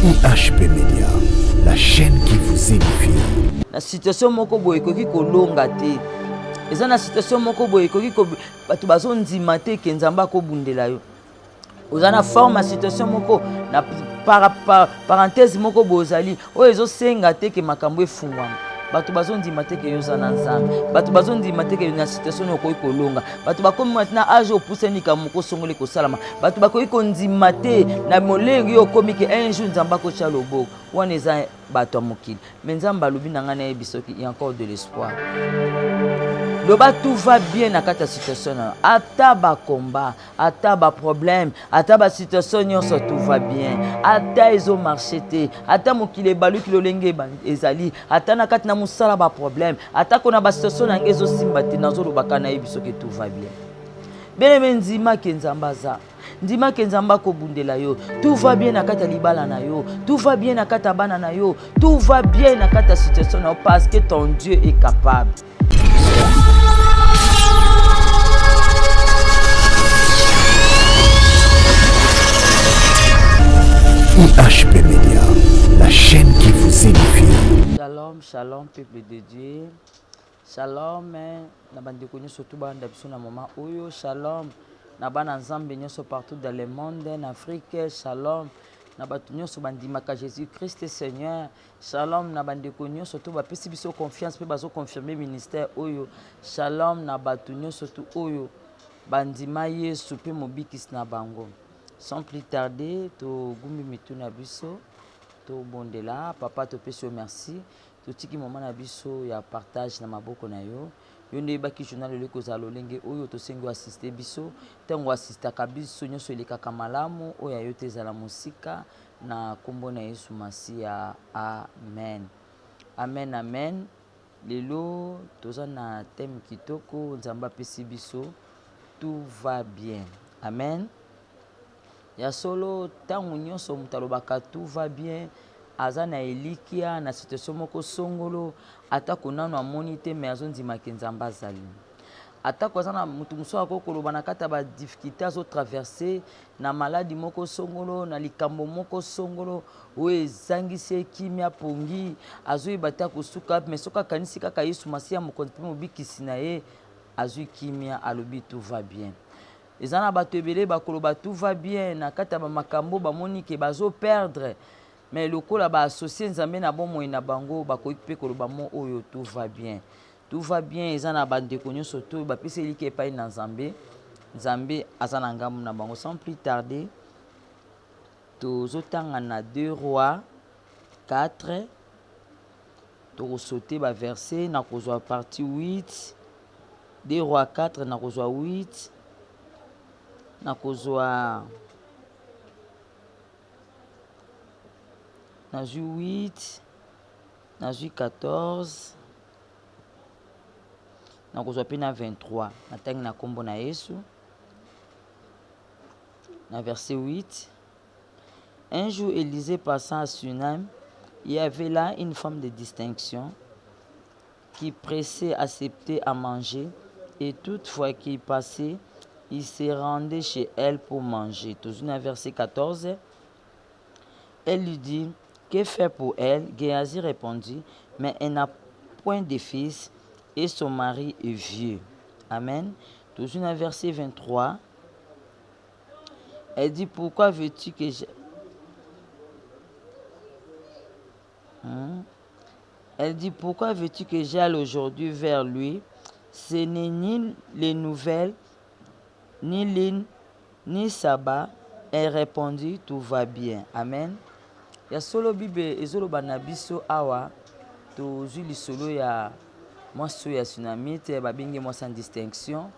IHP Media, la chaîne qui vous édifie. La situation moko boye koki kolonga te. Eza na situation moko boye koki ko bato bazondima te ke nzamba ko bundela yo. Oza na forme ya situation moko na parenthèse moko bozali oyo ezosenga te ke makambo efungwama. Bato bazondima te ke yo za na nzambe. Bato bazondima te ke na situation okoki kolonga. Bato bakomi maintenant âge opusani ka moko songole kosalama. Bato bakoki kondima te na molengi okomi ke un jour nzamba ko tya loboko. Wana eza bato mokili. Mais nzamba alobi na ngana yebisoki il y a encore de l'espoir. Loba tout va bien na kata situation na ata ba combat ata ba problème ata ba situation nyonso tout va bien ata ezo marché te ata mokile balu kilo lenge ezali ata na kata na musala ba problème ata kona ba situation na ngezo simba te nazo lobaka na yebiso ke tout va bien bele nzima ke nzamba za ndima ke nzamba ko bundela yo tout va bien na kata libala na yo tout va bien na kata bana na yo tout va bien na kata situation na parce que ton Dieu est capable. IHP Media, la chaîne qui vous édifie. Shalom, shalom, peuple de Dieu. Shalom, na bandeko nyonso tout banda biso na moment oyo. Shalom, na bana nzambe nyonso partout dans le monde, en Afrique. Shalom, na bato nyonso bandimaka Jésus-Christ Seigneur. Shalom, na bandeko nyonso tout bapesi biso confiance pe bazo confirmer ministère oyo. Shalom, na bato nyonso tout oyo bandima Yesu pe mobikis na bango. Sans plus tarder, to gumbi mitu na biso, to bondela, papa to peso merci, to tiki moment na biso ya partage na maboko na yo. Yo nde baki journal le kozalo lenge oyo to sengo assister biso, tango assista ka biso nyonso elekaka malamu oya yo te zala musika na kombo na Yesu Masia. Amen. Amen amen. Lelo toza na thème kitoko nzamba pesi biso, tout va bien. Amen. Ya solo tango nyonso mutalobaka tout va bien aza na elikia na situation moko songolo atako nano amoni te mais azondima ke nzamba azali atako aza na mutu muso akokoloba na kata ba difficulté azo traverser na maladie moko songolo na likambo moko songolo oyo ezangisi ekimia pongi azoyeba te akosuka mais soki akanisi kaka Yesu Masiya mokonzi mpe mobikisi na ye azwi kimia alobi tout va bien. Ezana bato ebele bakoloba tout va bien na kata ba makambo bamoni ke bazo perdre mais lokola ba associer nzambe na bomoi na bango bakoki pe koloba mo oyo tout va bien. Tout va bien ezana bandeko nyonso to bapesi elike epai na nzambe nzambe azana ngamu na bango. Sans plus tarder tozotanga na 2 Rois 4 tokosauter ba verset na kozwa partie 8 2 Rois 4 na kozwa 8 na kozwa na 8 na 14 na kozwa pe na 23 na tangi na kombo na Yesu na verset 8. Un jour Élisée passant à Sunam, il y avait là une femme de distinction qui pressait accepter à manger et toutefois qu'il passait il se rendait chez elle pour manger. Toujours dans verset 14. Elle lui dit, que faire pour elle? Géasi répondit, mais elle n'a point de fils et son mari est vieux. Amen. Toujours dans verset 23. Elle dit, pourquoi veux-tu que je... Elle dit, pourquoi veux-tu que j'aille aujourd'hui vers lui? Ce n'est ni les nouvelles ni lin, ni sabbat. Elle répondit, tout va bien. Amen. Ya solo bibe ezolo banabiso awa to zuli solo ya mwasi ya tsunami te babingi mwasi en distinction.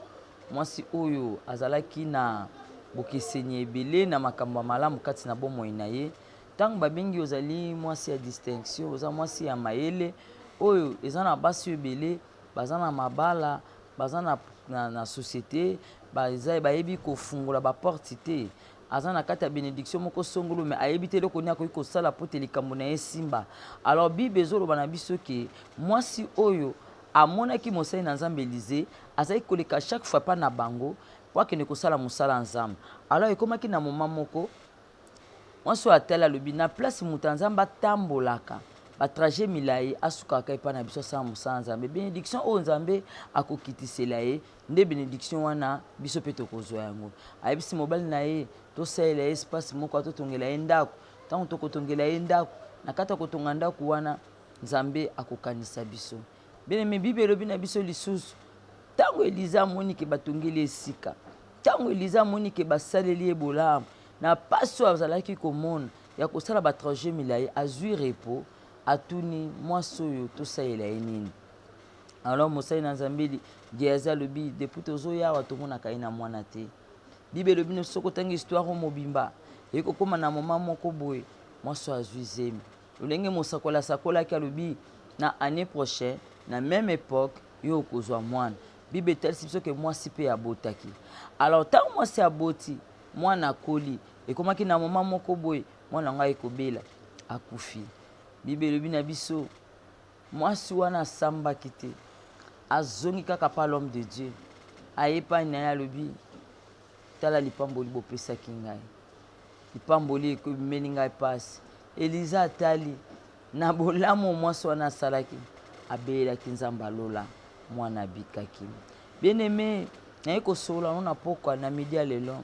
Mwasi oyo azalaki na bokeseni ebele na makambo malamu kati na bomoi na ye. Tango babingi ozali mwasi ya distinction, oza mwasi ya mayele oyo ezana basi ebele bazana mabala bazana na société bayebi kofungola baporte te aza na kati ya bénédiction moko songolo mais ayebi te eloko nini akoki kosala po te likambo na ye simba. Alors bible ezoloba na biso ke mwasi oyo amonaki mosali na nzambe Élisée azalaki koleka chaque fois pa na bango po akende kosala mosala nzambe. Alors ekomaki na moment moko mwasi oyo atali alobi na place moto ya nzambe atambolaka batrajet milai asukaka epai na biso asala mosala nzambe bénédiction oyo nzambe akokitisela ye nde bénédiction wana biso mpe tokozwa yango. Ayebisi mobali na ye tosalela ye espace moko atotongela ye ndako, ntango tokotongela ye ndako na kati ya kotonga ndako wana nzambe akokanisa biso. Bien-aimé, Bible elobi na biso lisusu ntango Eliza amoni ke batongeli esika, ntango Eliza amoni ke basaleli ye bolamu na pasi oyo azalaki komona ya kosala batrajet milai azwi repos, atuni mwasi oyo tosalela ye nini. Alors mosali na nzambe Gehazi alobi depuis tozoya awa tomonaka ye na mwana te. Bible elobi soki otangi histoire mobimba ekokóma na moma moko boye mwasi oyo azwi zemi. Lolenge mosakola asakolaki alobi na année prochaine na même époque yo okozwa mwana. Bible etalisi biso ke mwasi mpe abotaki. Alors ntango mwasi aboti mwana akoli ekomaki na moma moko boye mwana yango ekobela akufi. Bible elobi na biso mwasi wana asambaki te, azongi kaka pa l'homme de Dieu ayepai na ye alobi tala lipamboli bopesaki ngai, lipamboli ekomeli ngai pasi. Eliza atali na bolamu mwasi wana asalaki abelaki nzambe alola mwana abikaki. Bien-aimé, naye kosola no na pokwa na midi ya lelo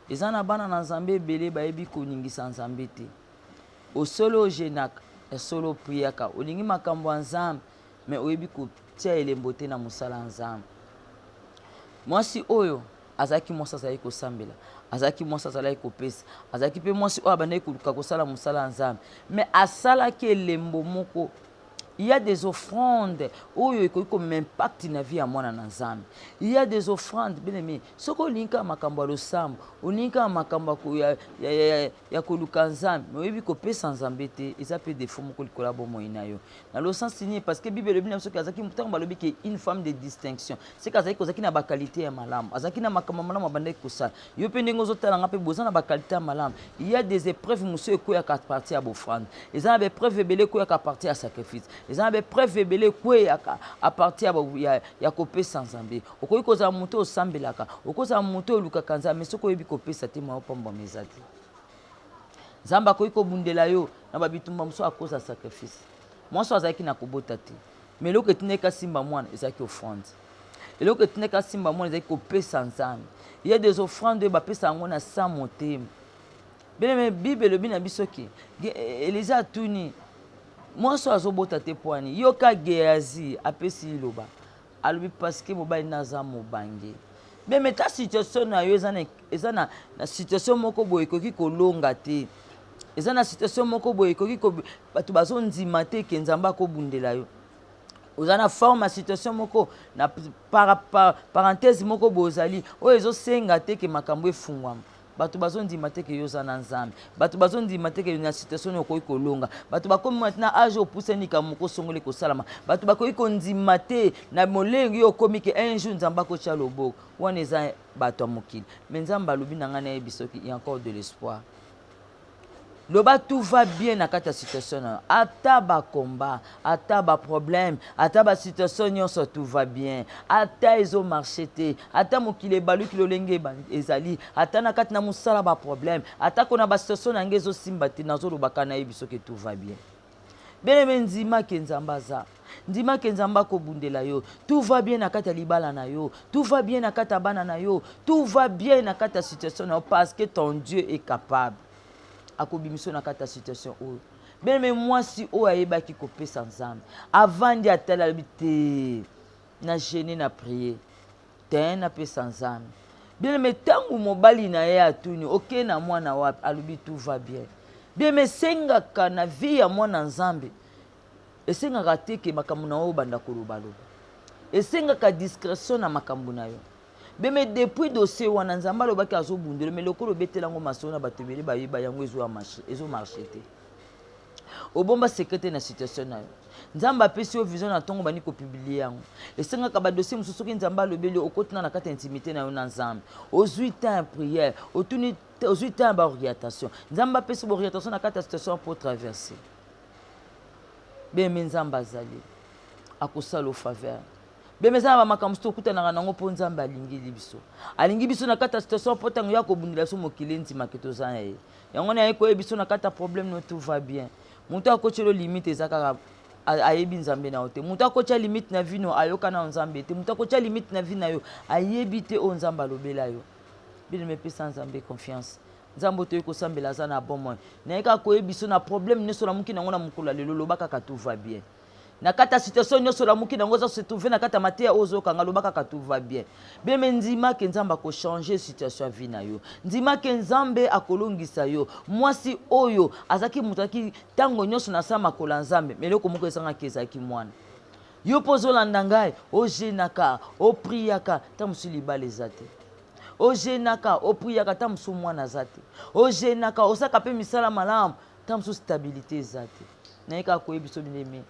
eza na bana na nzambe ebele bayebi koningisa nzambe te. Osolo ojenaka esolo opriaka olingi makambo ya nzambe me oyebi kotia elembo te na mosala ya nzambe. Mwasi oyo azalaki mwasi azalaki kosambela, azalaki mwasi azalaki kopesa, azalaki mpe mwasi oyo abandaki koluka kosala mosala ya nzambe me asalaki elembo moko. Il y a des offrandes oyo ekoki komimpact na vie ya mwana na nzambe. Il y a des offrandes bien-aimé soko olinga makambo ya losambo, olinga makambo ya koluka nzambe oyebi kopesa nzambe te, eza mpe defo moko likolo ya bomoi na yo. Na lo sens ni parce que Bible elobi na biso ke azalaki ntango balobi ke une femme de distinction seke azalaki kozalaki na bakalite ya malamu, azalaki na makambo malamu abandaki kosala. Yo mpe ndenge ozotalanga mpe boza na bakalite ya malamu. Il y a des épreuves mosusu ekweyaka partir ya bofrande, eza na baépreuve ebele ekweyaka partir ya sacrifice, eza na baépreuve ebele ekweyaka a partir ya kopesa nzambe. Okoki kozala moto osambelaka, okozala moto olukaka nzambe me soki oyebi kopesa te mwa opambwama eza te. Nzambe akoki kobundela yo na babitumba mosusu akoza sacrifice. Mwasi azalaki na kobota te me eloko etindaki asimba mwana ezalaki offrande, eloko etindaki asimba mwana ezalaki kopesa nzambe. Il y a des offrandes oyo bapesa yango na sa motema. Bien-aimé, Bible elobi na biso ke Eliza atuni mwasi oyo azobota te pwani yoka Gehazi apesi liloba alobi parceke mobali naza mobange. Bien-aimé, ta situation na yo eza na situation moko boye ekoki kolonga te, eza na situation moko boye ekoki bato bazondima te ke nzambe akobundela yo. Oza na forme ya situation moko na parenthèse moko boye ozali oyo ezosenga te ke makambo efungwama. Bato bazondima te ke yo oza na nzambe, bato bazondima te ke na situation okoki kolonga, bato bakomi maintenant age opusani ka moko songoli kosalama, bato bakoki kondima te na molenge yo okomi ke un jour nzambe akotia loboko wana eza bato ya mokili. Me nzambe alobi na ngai nayebi soki il y a encore de l'espoir. Loba tout va bien na kati ya situation na ata bakomba, ata baproblème, ata basituation nyonso tout va bien, ata ezomarche te, ata mokili ebaluki lolenge ezali, ata na kati na mosala baproblème, ata kona basituation na nge ezosimba te nazolobaka nayebi soki tout va bien. Bien-aimé, ndimaki nzambe aza, ndimaki nzambe akobundela yo, tout va bien na kati ya libala na yo, tout va bien na kati ya bana na yo, tout va bien na kati ya situation na yo parce que ton Dieu est capable. Akobimiso na kati ya situation oyo. Bien-aimé, mwasi oyo ayebaki kopesa nzambe avandi atala alobi te na gêné na prier te na pesa nzambe. Bien-aimé, ntango mobali na ye atuni oke na mwana wapi alobi tout va bien. Bien-aimé, esengaka na vie ya mwana nzambe esengaka te ke makambo na oyo banda kolobaloba, esengaka discrétion na makambo na yo. Bien-aimé, depuis dossier wana nzambe alobaki azobundela me lokolo obetelango masolo na bato ebele bayeba yango ezomarche te. Obomba secrete na situation na yo. Nzambe apesi yo vision na ntongo bani kopublie yango. Esengaka badossier mosusu soki nzambe alobeli okotina na kati ya intimité na yo na nzambe. Ozwi temps ya prière, ozwi temps ya baorientation. Nzambe apesi baorientation na kati ya situation pour traverser. Bien-aimé, nzambe azali akosala o faveur. bemeza ba makambo tokuta na nango po nzambe alingi biso na kata situation po tango ya kobundela so mokili ntima ketozana ye yango na yeko biso na kata problème no tout va bien mutu akochelo limite ezaka ayebi nzambe na ote mutu akocha limite na vino ayoka na nzambe te mutu akocha limite na vino yo ayebi te o nzambe alobela yo bino mepesa nzambe confiance nzambe to yeko sambela za na bon moyen na yeka koyebi so na problème ne so na muki nango na mukula lelo lobaka ka tout va bien na kata situation nyoso la muki nango za se trouver na kata matea ozo kanga lobaka ka tout va bien beme nzima ke nzamba ko changer situation vie na yo nzima ke nzambe akolongisa yo mwasi oyo azaki mutaki tango nyoso na sama kola nzambe meloko moko esanga kezaki mwana yo pozolanda ngai o jenaka o priaka tamusuli balezate o jenaka o priaka tamusu mwana zate o jenaka o saka pe misala malamu tamusu stabilité zate na yeka koyebiso bineme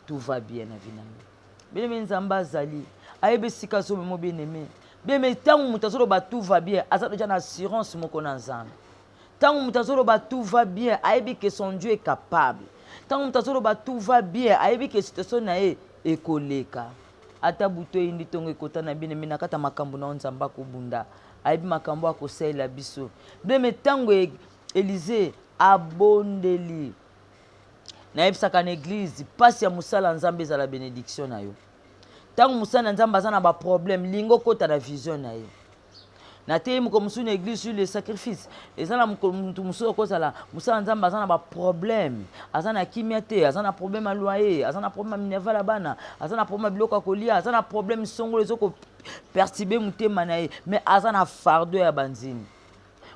tout va bien na vie na yo bien nzamba azali ayebe sika so mo bien aimé bien mais tant mutazolo ba tout va bien aza déjà na assurance moko na nzambe tant mutazolo ba tout va bien ayebe que son Dieu est capable tant mutazolo ba tout va bien ayebe que situation na ye ekoleka ata buto indi tongo ekota na bien aimé na kata makambo na nzamba ko bunda ayebe makambo akosela biso bien mais tango Élisée abondeli na yebisaka na église pasi ya musala nzambe za la bénédiction na yo tango musala nzambe aza na ba problème lingo kota na vision na ye na te muko musu na église sur le sacrifice ezala muko musu kozala musala nzambe aza na ba problème aza na kimia te aza na problème à loyer aza na problème à minerva la bana aza na problème biloko akolia aza na problème songolo ezoko perturber mutema na ye mais aza na fardeau ya banzini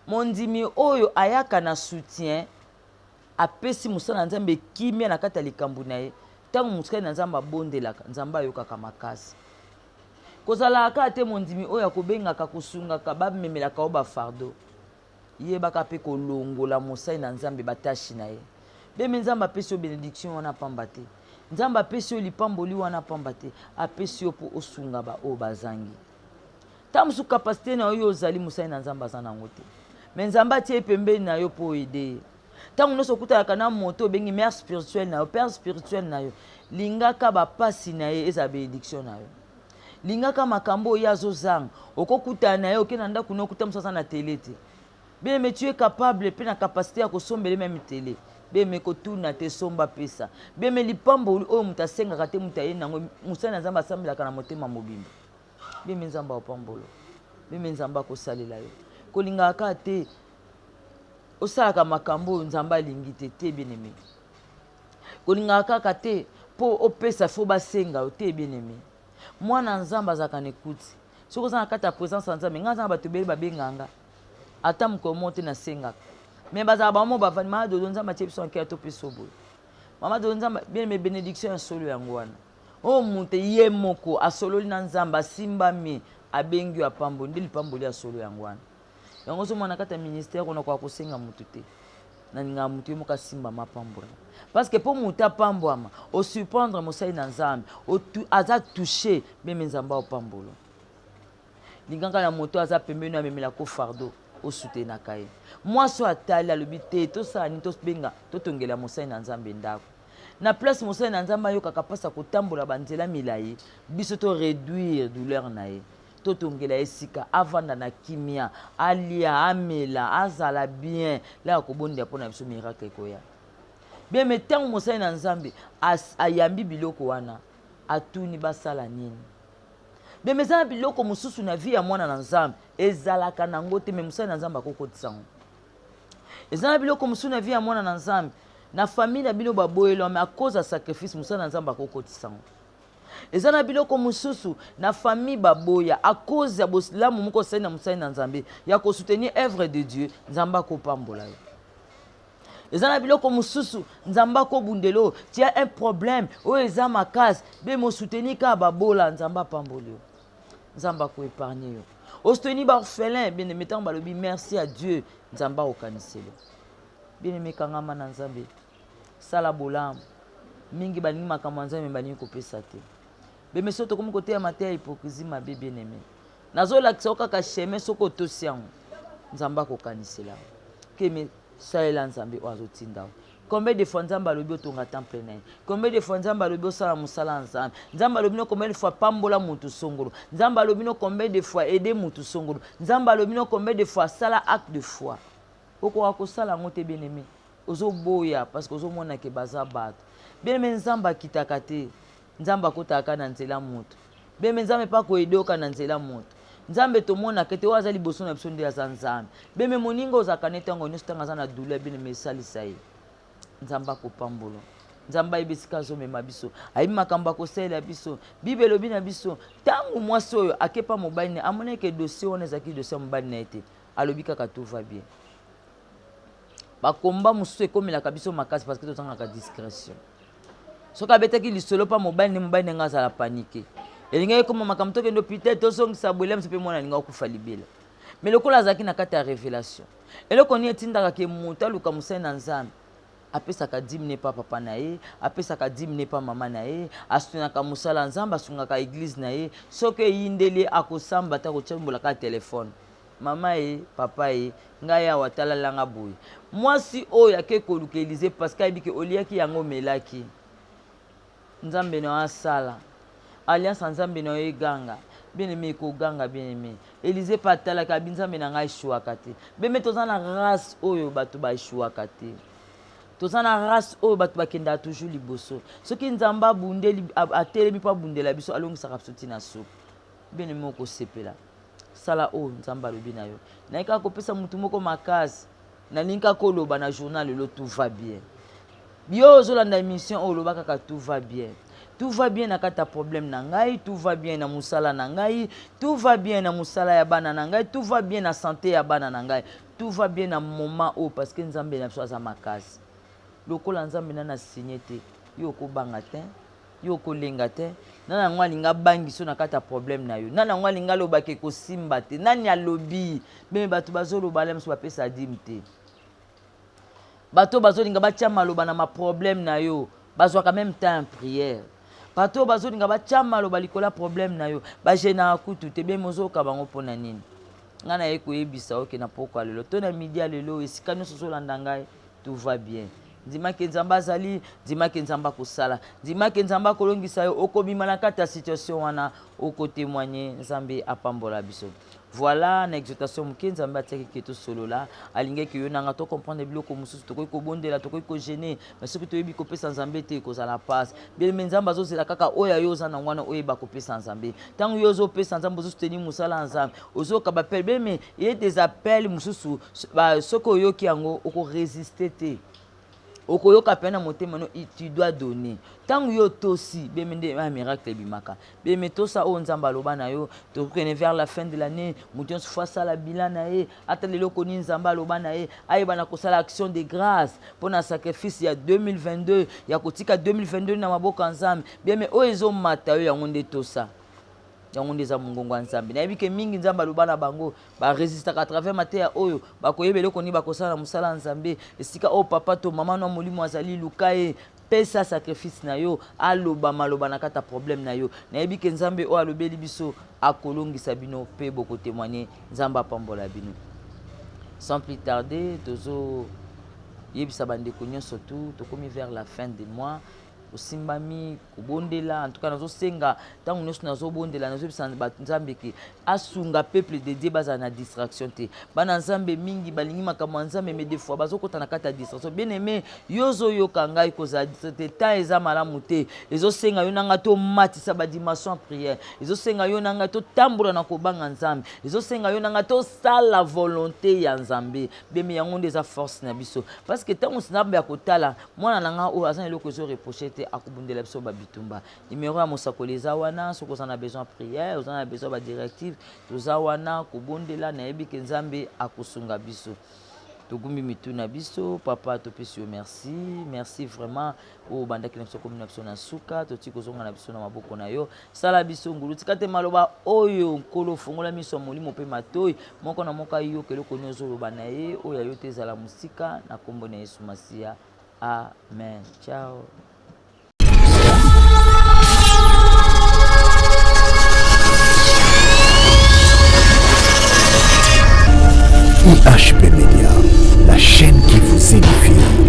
mondimi oyo ayaka na soutien apesi musala nzambe kimia na kata likambu na ye tango musala na nzambe abondelaka nzambe ayokaka makasi kozalaka te mondimi oyo akobengaka kusungaka bamemelaka o bafardo yebaka mpe kolongola mosali na nzambe batashi na ye beme nzambe apesi yo bénédiction wana pamba te nzambe apesi yo lipamboli wana pamba te apesi yo mpo osunga baoyo bazangi ta mosu kapasité na yo ozali mosali na nzambe aza nango te me nzambe atie pembeni na yo mpo oyede ye tango nyonso okutalaka na moto obengi mère spirituelle na yo père spirituel na yo lingaka bapasi na ye eza bénédiction na yo lingaka makambo oyo azozanga okokutana na ye oke na ndako na okuta mosu aza na tele te beme tu es capable mpe na kapasité ya kosombele meme tele beme kotuna te somba pesa beme lipamboli oyo moto asengaka te moto aye nango mosali na nzambe asambelaka na motema mobimba beme nzambe apambolo beme nzambe akosalela yo kolingaka te osalaka makambo oyo nzambe alingi te te bien-aimé kolingaka kaka te mpo opesa fo basenga yo te bien-aimé mwana nzambe azalaka na ekuti soki oza na kati ya présence ya nzambe ngai aza na bato ebele babenganga ata mokolo mo te nasengaka me bazala bamo bavandi mama dodo nzambe atie biso ankea to mpe boye mama dodo nzambe bien-aimé bénédiction ya solo yango wana oyo moto ye moko asololi na nzambe asimbami abengi yo apamboli nde lipamboli ya solo yango wana yango ozomona kati ya ministère onakoka kosenga motu te naninga motu ye moko asimbama apambola parce que mpo motu apambwama osurprendre mosali na nzambe aza touché meme nzambe aopambola linganga na moto aza pembeni amemelako fardeau osutenaka ye mwasi atali alobi te tosala nini tobenga totongela mosali na nzambe ndako na place mosali na nzambe ayokaka mpasa kotambola banzela milai biso to réduire douleur na ye totongela esika avanda na kimia alia amela azala bien la akobondela mpona biso miracle ekoya bien me ntango mosali na nzambe ayambi biloko wana atuni basala nini bien me eza na biloko mosusu na vie ya mwana na nzambe ezalaka nango te me mosali na nzambe akokotisa ngo eza na biloko mosusu na vie ya mwana na nzambe na famille na bino baboyelwame a cause ya sacrifice mosali na nzambe akokotisa ngo eza na biloko mosusu na famille baboya a cause ya bolamu moko osali na mosali na nzambe ya kosoutenir œuvre de Dieu nzambe akopambola yo eza na biloko mosusu nzambe akobundela oyo tia un problème oyo eza makasi be mosoutenir kaka babola nzambe apamboli yo nzambe akoépargne yo osoutenir baorphelin bien-aimé ntango balobi merci à Dieu nzambe akokanisela bien-aimé kangama na nzambe sala bolamu mingi balingi makambo ya nzambe balingi kopesa te beme so tokomi koteya mateya hypocrisie mabe bien-aimé nazolakisa yo kaka chemin soki otosi yango nzambe akokanisela keme salela nzambe oyo azotinda Combien de fois nzamba alobi otonga temple na ye? Combien de fois nzamba alobi osala musala nzambe? Nzamba alobi no combien de fois pambola mutu songolo? Nzamba alobi no combien de fois aider mutu songolo? Nzamba alobi no combien de fois sala acte de foi? Okoka kosala ngo te bien-aimé. Ozoboya parce que ozomona ke baza bato. Bien-aimé nzamba akitaka te. Nzamba akotaka na nzela mutu. Bien-aimé nzambe pa koedoka na nzela mutu. Nzambe tomona ke te oyo aza liboso na biso nde aza nzambe. Bien-aimé moninga ozalaka ne ntango nyonso ntango aza na douleur bien-aimé esalisa ye. Nzamba kopambola. Nzamba yebisika azomema biso. Ayibi makambo akosalela biso. Bible elobi na biso ntango mwasi oyo akepa mobali ne amoneke dossier wana ezalaki dossier ya mobali na ye te. Alobi kaka tout va bien. Bakomba mosusu ekomelaka biso makasi parce que tozangaka discrétion. Soki abetaki lisolo pa mobali ne nga azala panike. Elinga ekoma makambo tokende hôpital tozongisa bwele mpe mwana alinga okufa libela. Mais lokola azalaki na kati ya révélation. Eloko nini etindaka ke moto aluka mosali na Nzambe. Apesaka 10 mine pa papa na ye, apesaka 10 mine pa mama na ye, asunaka mosala Nzambe, asungaka église na ye, soki eyindeli akosamba ta kotsembolaka telefone. Mama ye, papa ye, ngai awa talalanga boye. Mwasi oyo ake koluka Élysée parce que ayebiki oliaki yango melaki. Nzambe na asala. Alliance Nzambe na eganga. Bien-aimé koganga bien-aimé. Élysée patalaka binzambe na ngai shuaka te. Beme tozana race oyo bato ba shuaka te. Tozana race oyo bato bakenda toujours liboso. Soki nzamba bundeli atelemi pa bundela biso alongisaka biso tina soupe. Bien-aimé okosepela. Sala o nzamba lobi na yo. Naika kopesa mutu moko makasi. Na ninka koloba na journal le tout va bien. Yo ozolanda émission o loba kaka tout va bien. Tout va bien na kata problème na ngai, tout va bien na musala na ngai, tout va bien na musala ya bana na ngai, tout va bien na santé ya bana na ngai, tout va bien na moment o parce que nzambe na biso aza makasi. Lokola nzambe na signé te, yo ko banga te, yo ko lenga te, nana ngwa linga bangi so na kata problème na yo. Nana ngwa linga loba ke ko simba te, nani alobi, mais bato bazolo balem so bapesa dimte. Bato bazolinga batia maloba na ma problème na yo, bazwa quand même temps en prière. Bato bazolinga batia maloba likola problème na yo, ba jena kutu te be mozoka bango pona nini. Ngana yeko yebisa oke na poko lelo, to na midi lelo esika nyonso zolanda ngai, tout va bien. Ndima ke nzamba zali, ndima ke nzamba kosala, ndima ke nzamba kolongisa yo okobima na kata situation wana oko témoigner nzambe apambola biso. Voilà na exhortation muke nzambe ataki keto solo la alinge ke yo nanga to comprendre biloko mususu to ko bondela to ko gêner mais soki to yebi ko pesa nzambe te ko zala passe bien mais nzamba zo zela kaka oya yo za na ngwana oyeba ko pesa nzambe tangu yo zo pesa nzambe zo soutenir musala nzambe ozo ka ba appel bien mais il y a des appels mususu ba soko yo ki yango oko résister te. Okoyoka pena motema no tu dois donner. Tant yo tosi bemende un miracle bimaka. Beme tosa o nzamba loba na yo to connaît vers la fin de l'année, mution fois ça la bilan na ye, atalelo koni nzamba loba na ye, ayeba na kosala action de grâce pour na sacrifice ya 2022, ya kotika 2022 na maboka nzambe. Beme o ezo mata yo yango nde tosa. Yango ndeza mungongo nzambe. Na yebike mingi nzamba lobana bango ba résister à travers matéya oyo bakoyebele koni bakosala musala nzambe esika o papa to mama no molimo azali lukaye pesa sacrifice na yo aloba maloba na kata problème na yo. Na yebike nzambe o alobeli biso akolongisa bino pe boko témoigner nzamba pambola bino. Sans plus tarder tozo yebisa bandeko nyonso tout to komi vers la fin du mois. Simbami kubondela en tout cas nazo senga tangu nyonso nazo bondela nazo bisa nzambe ke asunga peuple de Dieu baza na distraction te bana nzambe mingi balingi makambo nzambe mais des fois bazo kota na kata distraction bien aimé yozo yoka ngai koza te ta eza malamu te ezo senga yo nanga to matisa ba dimension prière ezo senga yo nanga to tambola na kobanga nzambe ezo senga yo nanga to sala volonté ya nzambe bemi yango ndeza force na biso parce que tangu nzambe akotala mwana nanga o azana eloko zo reprocher akubundela biso babitumba numéro ya mosakoli eza wana soki oza na besoin prière oza na besoin badirective toza wana kobondela nayebi ke nzambe akosunga biso togumbi mitu na biso papa topesi yo merci vraiment oyo bandaki na biso komi na biso na suka toti kozonga na biso na maboko na yo sala biso ngulu tika te maloba oyo nkolo fungola miso molimo mpe matoi moko na moko ayoka eloko nini ozoloba na ye oyo ayo te ezala mosika na kombo na Yesu Masiya amen. Ciao. IHP Media, la chaîne qui vous édifie.